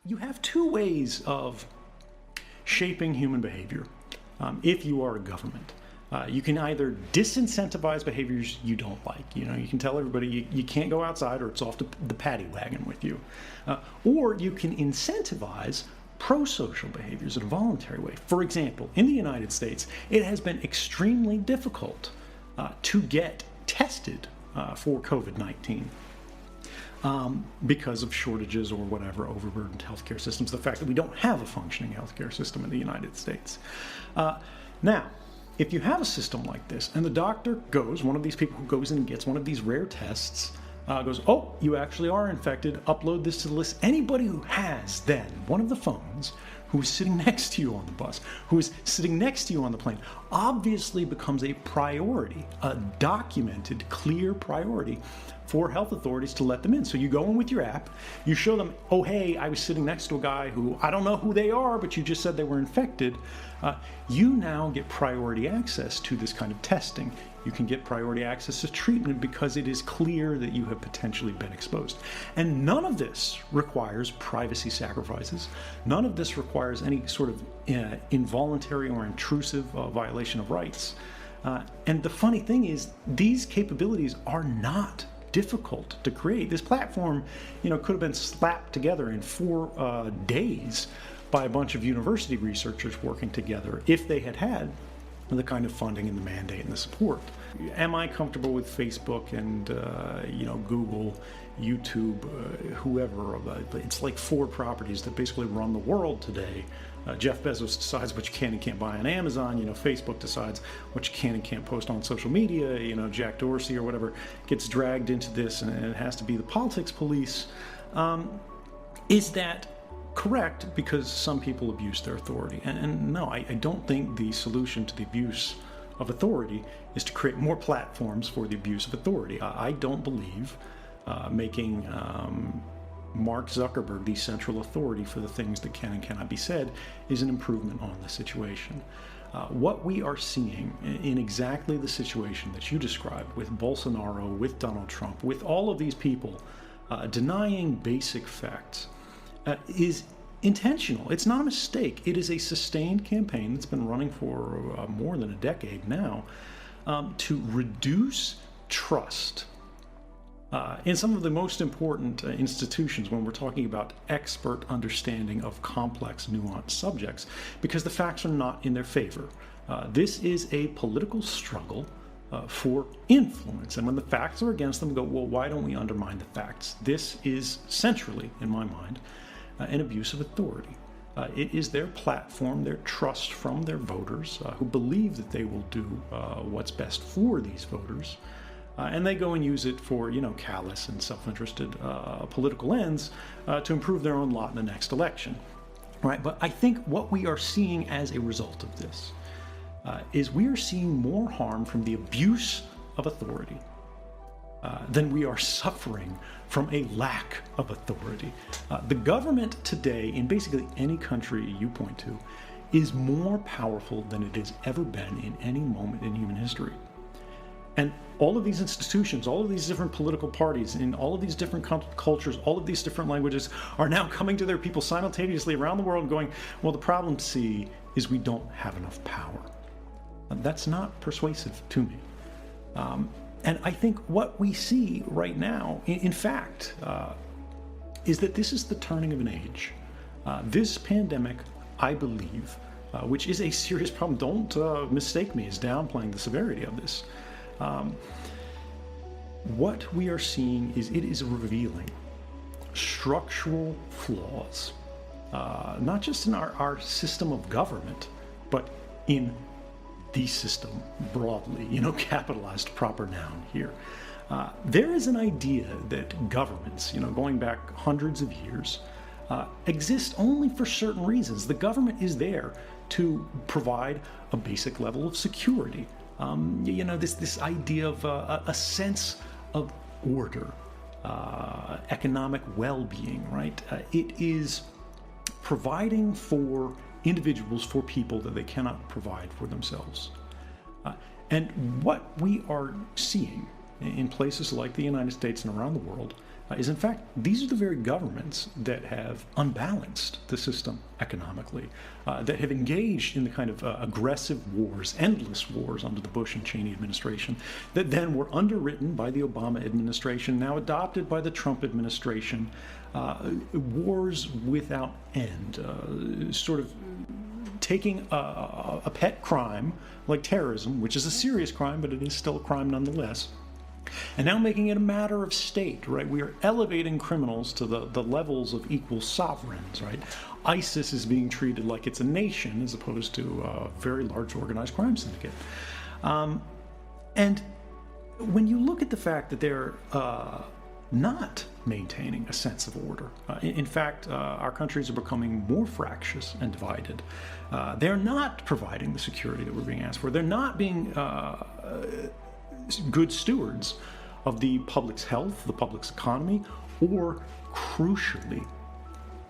You have two ways of shaping human behavior if you are a government. You can either disincentivize behaviors you don't like. You can tell everybody you can't go outside or it's off the paddy wagon with you. Or you can incentivize pro-social behaviors in a voluntary way. For example, in the United States, it has been extremely difficult to get tested for COVID-19. Because of shortages or whatever, overburdened healthcare systems, the fact that we don't have a functioning healthcare system in the United States. Now, if you have a system like this, and the doctor goes, one of these people who goes in and gets one of these rare tests, goes, oh, you actually are infected, upload this to the list. Anybody who has then one of the phones who is sitting next to you on the bus, who is sitting next to you on the plane, obviously becomes a priority, a documented, clear priority for health authorities to let them in. So you go in with your app, you show them, oh, hey, I was sitting next to a guy who, I don't know who they are, but you just said they were infected. You now get priority access to this kind of testing. You can get priority access to treatment because it is clear that you have potentially been exposed. And none of this requires privacy sacrifices. None of this requires any sort of involuntary or intrusive violation of rights. And the funny thing is, these capabilities are not difficult to create. This platform, could have been slapped together in 4 days by a bunch of university researchers working together if they had had the kind of funding and the mandate and the support. Am I comfortable with Facebook and Google, YouTube, whoever? It's like 4 properties that basically run the world today. Jeff Bezos decides what you can and can't buy on Amazon. Facebook decides what you can and can't post on social media. Jack Dorsey or whatever gets dragged into this, and it has to be the politics police. Is that correct? Because some people abuse their authority. And no, I don't think the solution to the abuse of authority is to create more platforms for the abuse of authority. I don't believe making Mark Zuckerberg the central authority for the things that can and cannot be said is an improvement on the situation. What we are seeing in exactly the situation that you described with Bolsonaro, with Donald Trump, with all of these people denying basic facts is intentional. It's not a mistake. It is a sustained campaign that's been running for more than a decade now to reduce trust in some of the most important institutions when we're talking about expert understanding of complex, nuanced subjects, because the facts are not in their favor. This is a political struggle for influence, and when the facts are against them, go, well, why don't we undermine the facts? This is centrally, in my mind, an abuse of authority. It is their platform, their trust from their voters who believe that they will do what's best for these voters. And they go and use it for, callous and self-interested political ends to improve their own lot in the next election. Right? But I think what we are seeing as a result of this is we are seeing more harm from the abuse of authority than we are suffering from a lack of authority. The government today, in basically any country you point to, is more powerful than it has ever been in any moment in human history. And all of these institutions, all of these different political parties, in all of these different cultures, all of these different languages are now coming to their people simultaneously around the world and going, well, the problem, see, is we don't have enough power. That's not persuasive to me. And I think what we see right now, in fact, is that this is the turning of an age. This pandemic, I believe, which is a serious problem, don't mistake me as downplaying the severity of this. What we are seeing is it is revealing structural flaws, not just in our system of government, but in the system broadly, capitalized proper noun here. There is an idea that governments, going back hundreds of years, exist only for certain reasons. The government is there to provide a basic level of security. This idea of a sense of order, economic well-being, right? It is providing for individuals, for people that they cannot provide for themselves. And what we are seeing in places like the United States and around the world is in fact, these are the very governments that have unbalanced the system economically, that have engaged in the kind of aggressive wars, endless wars under the Bush and Cheney administration, that then were underwritten by the Obama administration, now adopted by the Trump administration, wars without end, sort of taking a pet crime like terrorism, which is a serious crime, but it is still a crime nonetheless, and now making it a matter of state, right? We are elevating criminals to the levels of equal sovereigns, right? ISIS is being treated like it's a nation as opposed to a very large organized crime syndicate. And when you look at the fact that they're not maintaining a sense of order, in fact, our countries are becoming more fractious and divided. They're not providing the security that we're being asked for. They're not being good stewards of the public's health, the public's economy, or, crucially,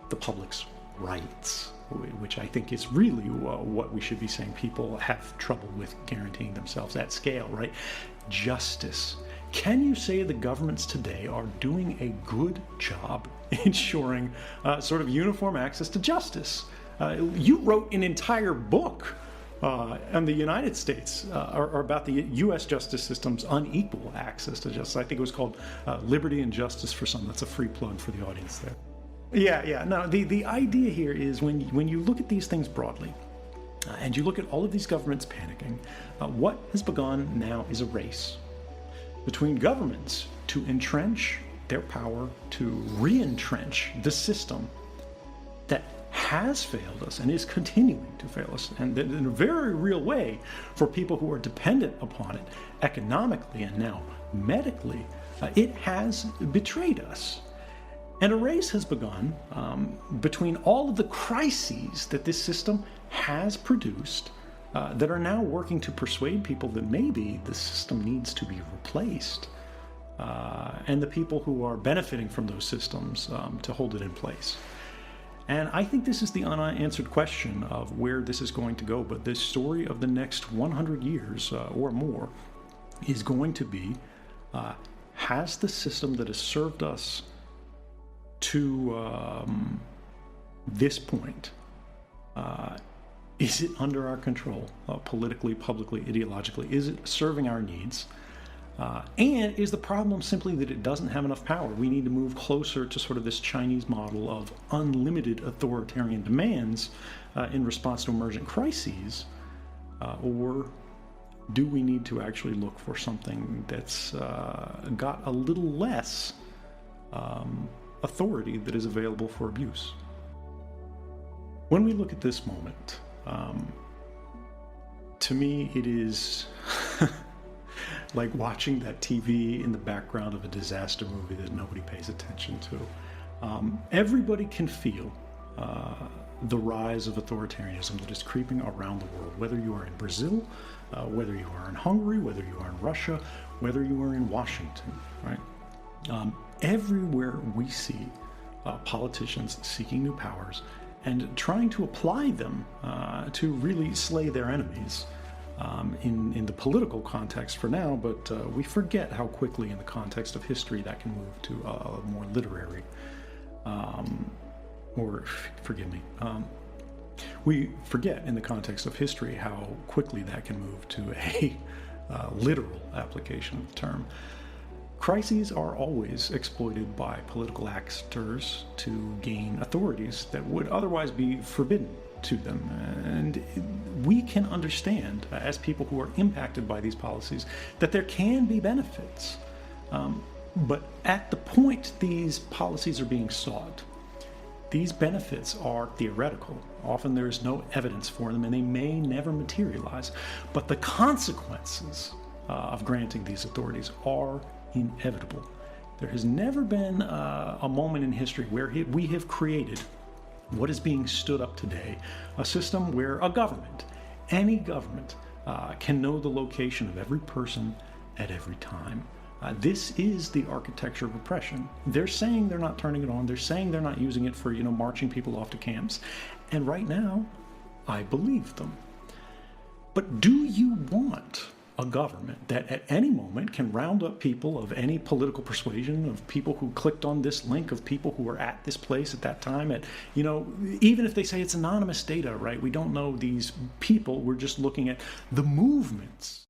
the public's rights, which I think is really what we should be saying people have trouble with guaranteeing themselves at scale, right? Justice. Can you say the governments today are doing a good job ensuring sort of uniform access to justice? You wrote an entire book on the United States, or about the U.S. justice system's unequal access to justice. I think it was called Liberty and Justice for Some. That's a free plug for the audience there. Yeah. No, the idea here is when you look at these things broadly, and you look at all of these governments panicking, what has begun now is a race between governments to entrench their power, to re-entrench the system that has failed us and is continuing to fail us, and in a very real way for people who are dependent upon it economically and now medically. It has betrayed us. And a race has begun between all of the crises that this system has produced that are now working to persuade people that maybe the system needs to be replaced, and the people who are benefiting from those systems to hold it in place. And I think this is the unanswered question of where this is going to go. But this story of the next 100 years or more is going to be, has the system that has served us to this point, is it under our control, politically, publicly, ideologically? Is it serving our needs? And is the problem simply that it doesn't have enough power? We need to move closer to sort of this Chinese model of unlimited authoritarian demands in response to emergent crises? Or do we need to actually look for something that's got a little less authority that is available for abuse? When we look at this moment, to me it is like watching that TV in the background of a disaster movie that nobody pays attention to. Everybody can feel the rise of authoritarianism that is creeping around the world, whether you are in Brazil, whether you are in Hungary, whether you are in Russia, whether you are in Washington, right? Everywhere we see politicians seeking new powers and trying to apply them to really slay their enemies. In the political context for now, but we forget how quickly in the context of history that can move to a more literary, we forget in the context of history how quickly that can move to a literal application of the term. Crises are always exploited by political actors to gain authorities that would otherwise be forbidden to them. And we can understand, as people who are impacted by these policies, that there can be benefits. But at the point these policies are being sought, these benefits are theoretical. Often there is no evidence for them, and they may never materialize. But the consequences of granting these authorities are inevitable. There has never been a moment in history where we have created what is being stood up today, a system where a government, any government, can know the location of every person at every time. This is the architecture of oppression. They're saying they're not turning it on. They're saying they're not using it for, marching people off to camps. And right now, I believe them. But do you want a government that at any moment can round up people of any political persuasion, of people who clicked on this link, of people who were at this place at that time, at, you know, even if they say it's anonymous data, right? We don't know these people. We're just looking at the movements.